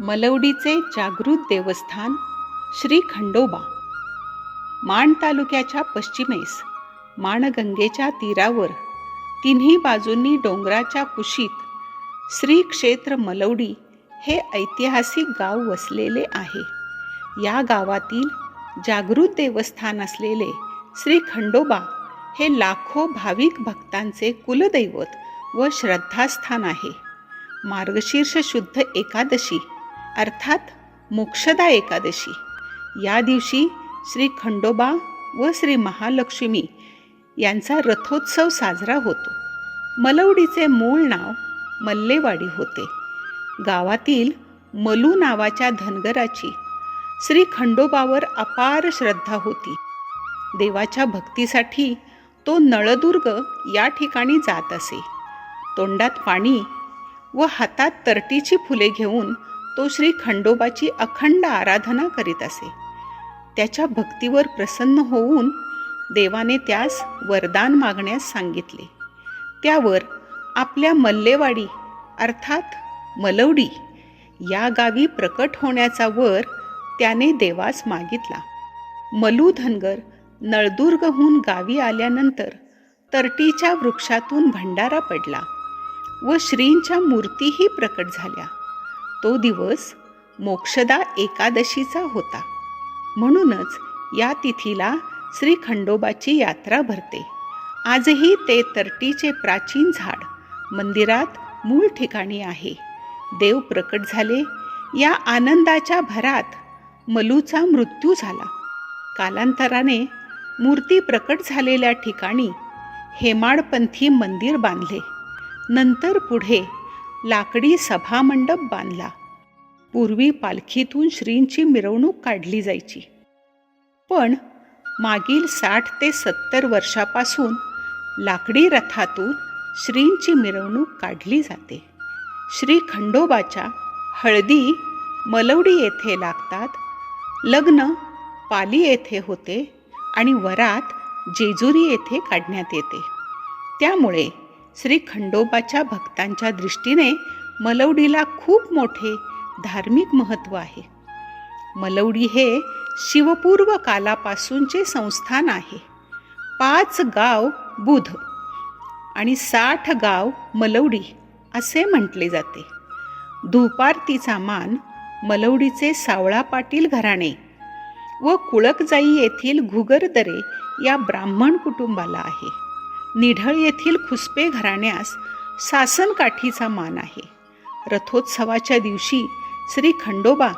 मलवडीचे जागृत देवस्थान श्री खंडोबा. माण तालुक्याच्या पश्चिमेस माणगंगेच्या तीरावर तिन्ही बाजूंनी डोंगराच्या कुशीत श्री क्षेत्र मलवडी हे ऐतिहासिक गाव वसलेले आहे. या गावातील जागृत देवस्थान असलेले श्री खंडोबा हे लाखो भाविक भक्तांचे कुलदैवत व श्रद्धास्थान आहे. मार्गशीर्ष शुद्ध एकादशी अर्थात मोक्षदा एकादशी या दिवशी श्री खंडोबा व श्री महालक्ष्मी यांचा रथोत्सव साजरा होतो. मलवडीचे मूळ नाव मल्लेवाडी होते. गावातील मलू नावाच्या धनगराची श्री खंडोबावर अपार श्रद्धा होती. देवाच्या भक्तीसाठी तो नळदुर्ग या ठिकाणी जात असे. तोंडात पाणी व हातात तरटीची फुले घेऊन तो श्री खंडोबाची अखंड आराधना करीत असे. त्याच्या भक्तीवर प्रसन्न होऊन देवाने त्यास वरदान मागण्यास सांगितले. त्यावर आपल्या मल्लेवाडी अर्थात मलवडी या गावी प्रकट होण्याचा वर त्याने देवास मागितला. मलू धनगर नळदुर्गहून गावी आल्यानंतर तरटीच्या वृक्षातून भंडारा पडला व श्रींच्या मूर्तीही प्रकट झाल्या. तो दिवस मोक्षदा एकादशीचा होता. म्हणूनच या तिथीला श्री खंडोबाची यात्रा भरते. आजही ते तरटीचे प्राचीन झाड मंदिरात मूळ ठिकाणी आहे. देव प्रकट झाले या आनंदाच्या भरात मलूचा मृत्यू झाला. कालांतराने मूर्ती प्रकट झालेल्या ठिकाणी हेमाडपंथी मंदिर बांधले. नंतर पुढे लाकडी सभामंडप बांधला. पूर्वी पालखीतून श्रींची मिरवणूक काढली जायची, पण मागील 60 ते 70 वर्षापासून लाकडी रथातून श्रींची मिरवणूक काढली जाते. श्री खंडोबाच्या हळदी मलवडी येथे लागतात. लग्न पाली येथे होते आणि वरात जेजुरी येथे काढण्यात येते. त्यामुळे श्री खंडोबाच्या भक्तांच्या दृष्टीने मलवडीला खूप मोठे धार्मिक महत्त्व आहे. मलवडी हे शिवपूर्व कालापासूनचे संस्थान आहे. 5 गाव बुध आणि 60 गाव मलवडी असे म्हटले जाते. धूपारतीचा मान मलवडीचे सावळा पाटील घराणे व कुळकजाई येथील घुगरदरे या ब्राह्मण कुटुंबाला आहे. निढळ येथील खुसपे घराण्यास सासनकाठीचा मान आहे. रथोत्सवाच्या दिवशी श्री खंडोबा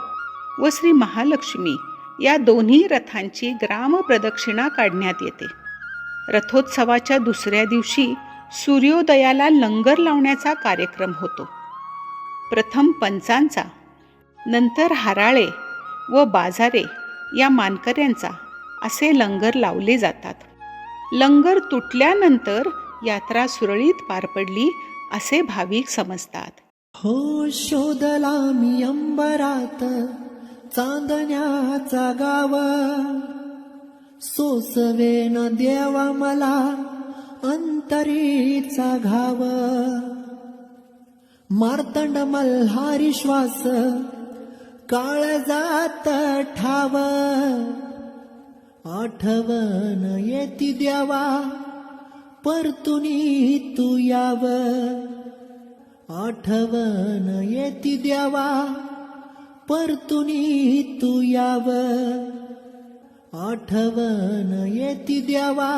व श्री महालक्ष्मी या दोन्ही रथांची ग्रामप्रदक्षिणा काढण्यात येते. रथोत्सवाच्या दुसऱ्या दिवशी सूर्योदयाला लंगर लावण्याचा कार्यक्रम होतो. प्रथम पंचांचा, नंतर हाराळे व बाजारे या मानकऱ्यांचा असे लंगर लावले जातात. लंगर तुटल्यानंतर यात्रा सुरळीत पार पडली असे भाविक समजतात. हो शोधला मी अंबरात चांदण्याचा गाव, सोसवेन देवा मला अंतरीचा घाव. मार्तंड मल्हारी श्वास काळजात ठाव, आठवण येती देवा परतुनी तू याव. आठवण येती देवा परतुनी तू याव. आठवण येती देवा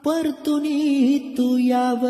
परतुनी तू याव.